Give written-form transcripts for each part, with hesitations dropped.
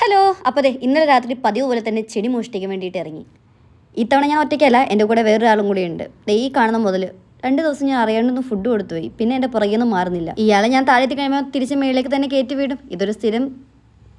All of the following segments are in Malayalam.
ഹലോ. അപ്പോൾ ഇന്നലെ രാത്രി പതിവ് പോലെ തന്നെ ചെടി മോഷ്ടിക്കാൻ വേണ്ടിയിട്ട് ഇറങ്ങി. ഇത്തവണ ഞാൻ ഒറ്റയ്ക്കല്ല, എൻ്റെ കൂടെ വേറൊരാളും കൂടി ഉണ്ട്. ഈ കാണുന്ന മുതൽ 2 ദിവസം ഞാൻ അറിയാണ്ടൊന്നും ഫുഡ് കൊടുത്തു പോയി. പിന്നെ എൻ്റെ പുറകെയൊന്നും മാറുന്നില്ല. ഇയാളെ ഞാൻ താഴെത്തി കഴിയുമ്പോൾ തിരിച്ച് മേളിലേക്ക് തന്നെ കയറ്റി വിടും. ഇതൊരു സ്ഥിരം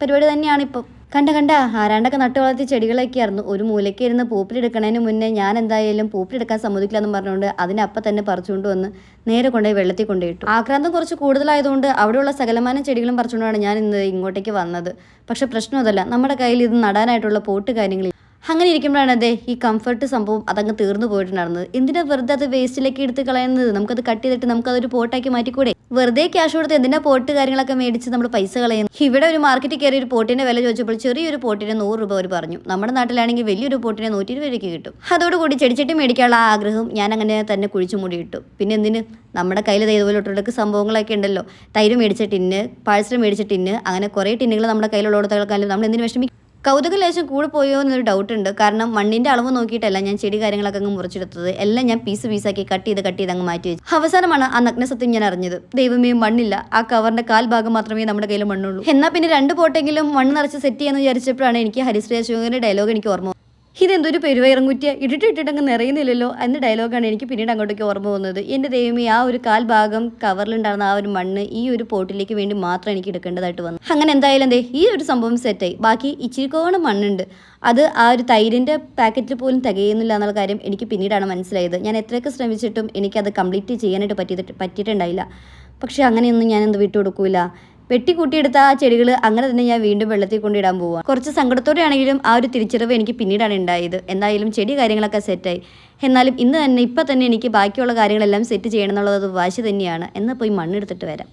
പരിപാടി തന്നെയാണ് ഇപ്പോൾ. കണ്ട ആരാണ്ടൊക്കെ നട്ടു വളർത്തി ചെടികളൊക്കെ ആയിരുന്നു. ഒരു മൂലയ്ക്ക് ഇരുന്ന് പൂപ്പിലെടുക്കണതിന് മുന്നേ ഞാൻ എന്തായാലും പൂപ്പിലെടുക്കാൻ സമ്മതിക്കില്ല എന്ന് പറഞ്ഞുകൊണ്ട് അതിനപ്പം തന്നെ പറിച്ചുകൊണ്ട് വന്ന് നേരെ കൊണ്ടുപോയി വെള്ളത്തിൽ കൊണ്ടുപോയിട്ടു. ആക്രാന്തം കുറച്ച് കൂടുതലായതുകൊണ്ട് അവിടെയുള്ള സകലമാനം ചെടികളും പറിച്ചുകൊണ്ടാണ് ഞാൻ ഇന്ന് ഇങ്ങോട്ടേക്ക് വന്നത്. പക്ഷെ പ്രശ്നം അതല്ല, നമ്മുടെ കയ്യിൽ ഇത് നടാനായിട്ടുള്ള പോട്ട് കാര്യങ്ങൾ. അങ്ങനെ ഇരിക്കുമ്പോഴാണ് ഈ കംഫർട്ട് സംഭവം അതങ്ങ് തീർന്നു പോയിട്ടുണ്ടായിരുന്നത്. എന്തിനാ വെറുതെ അത് വേസ്റ്റിലേക്ക് എടുത്ത് കളയുന്നത്? നമുക്കത് കട്ട് ചെയ്തിട്ട് നമുക്കതൊരു പോട്ടാക്കി മാറ്റിക്കൂടെ? വെറുതെ ക്യാഷ് കൊടുത്ത് എന്തിനാ പോട്ട് കാര്യങ്ങളൊക്കെ മേടിച്ച് നമ്മൾ പൈസ കളയുന്നു? ഇവിടെ ഒരു മാർക്കറ്റിൽ കയറി ഒരു പോട്ടിന്റെ വില ചോദിച്ചപ്പോൾ ചെറിയൊരു പോട്ടിന് 100 രൂപ അവർ പറഞ്ഞു. നമ്മുടെ നാട്ടിലാണെങ്കിൽ വലിയൊരു പോട്ടിന് 120 രൂപയ്ക്ക് കിട്ടും. അതോടുകൂടി ചെടിച്ചട്ടി മേടിക്കാനുള്ള ആഗ്രഹം ഞാൻ അങ്ങനെ തന്നെ കുഴിച്ചു മൂടിയിട്ടു. പിന്നെ എന്തിന്, നമ്മുടെ കയ്യിൽ ഇതുപോലെ ഒട്ടുടക്ക് സംഭവങ്ങളൊക്കെ ഉണ്ടല്ലോ. തൈര് മേടിച്ച ടിന്ന്, പാഴ്സൽ മേടിച്ച ടിന്ന്, അങ്ങനെ കുറേ ടിന്നുകൾ നമ്മുടെ കയ്യിലുള്ളടത്തോളം നമ്മൾ എന്തിനു വിഷമിക്കും? കൗതുക ലേശം കൂടെ പോയോ എന്നൊരു ഡൗട്ട് ഉണ്ട്. കാരണം മണ്ണിൻ്റെ അളവ് നോക്കിയിട്ടല്ല ഞാൻ ചെടി കാര്യങ്ങളൊക്കെ അങ്ങ് മുറിച്ചെടുത്തത്. എല്ലാം ഞാൻ പീസാക്കി കട്ട് ചെയ്ത് അങ്ങ് മാറ്റി വെച്ചു. അവസാനമാണ് ആ നഗ്നസത്യം ഞാൻ അറിഞ്ഞത്. ദൈവമേ, മണ്ണില്ല. ആ കവറിന്റെ ഭാഗം മാത്രമേ നമ്മുടെ കയ്യിൽ മണ്ണുള്ളൂ. എന്നാൽ പിന്നെ 2 പോട്ടെങ്കിലും മണ്ണ് നിറച്ച് സെറ്റ് ചെയ്യാന്ന് വിചാരിച്ചപ്പോഴാണ് എനിക്ക് ഹരിശ്രീ അശോകന്റെ ഡയലോഗ് എനിക്ക് ഓർമ്മ. ഇതെന്തൊരു പെരുവയറങ്കുറ്റിയ, ഇട്ടിട്ടങ്ങ് നിറയുന്നില്ലല്ലോ എന്ന ഡയലോഗാണ് എനിക്ക് പിന്നീട് അങ്ങോട്ടേക്ക് ഓർമ്മ വന്നത്. എൻ്റെ ദൈവമേ, ആ ഒരു ഭാഗം കവറിലുണ്ടായിരുന്ന ആ ഒരു മണ്ണ് ഈ ഒരു പോട്ടിലേക്ക് വേണ്ടി മാത്രം എനിക്ക് എടുക്കേണ്ടതായിട്ട് വന്നു. അങ്ങനെ എന്തായാലും ഈ ഒരു സംഭവം സെറ്റായി. ബാക്കി ഇച്ചിരിക്കോണം മണ്ണുണ്ട്. അത് ആ ഒരു തൈരിൻ്റെ പാക്കറ്റിൽ പോലും തികയുന്നില്ല എന്നുള്ള കാര്യം എനിക്ക് പിന്നീടാണ് മനസ്സിലായത്. ഞാൻ എത്രയൊക്കെ ശ്രമിച്ചിട്ടും എനിക്കത് കംപ്ലീറ്റ് ചെയ്യാനായിട്ട് പറ്റിയിട്ടുണ്ടായില്ല. പക്ഷേ അങ്ങനെയൊന്നും ഞാനെന്ത് വിട്ടുകൊടുക്കൂല. വെട്ടിക്കൂട്ടിയെടുത്ത ആ ചെടികൾ അങ്ങനെ തന്നെ ഞാൻ വീണ്ടും വെള്ളത്തിൽ കൊണ്ടിടാൻ പോവുക. കുറച്ച് സങ്കടത്തോടെയാണെങ്കിലും ആ ഒരു തിരിച്ചറിവ് എനിക്ക് പിന്നീടാണ് ഉണ്ടായത്. എന്തായാലും ചെടി കാര്യങ്ങളൊക്കെ സെറ്റായി. എന്നാലും ഇപ്പം തന്നെ എനിക്ക് ബാക്കിയുള്ള കാര്യങ്ങളെല്ലാം സെറ്റ് ചെയ്യണം എന്നുള്ളത് വാശി തന്നെയാണ്. എന്നാൽ പോയി മണ്ണെടുത്തിട്ട് വരാം.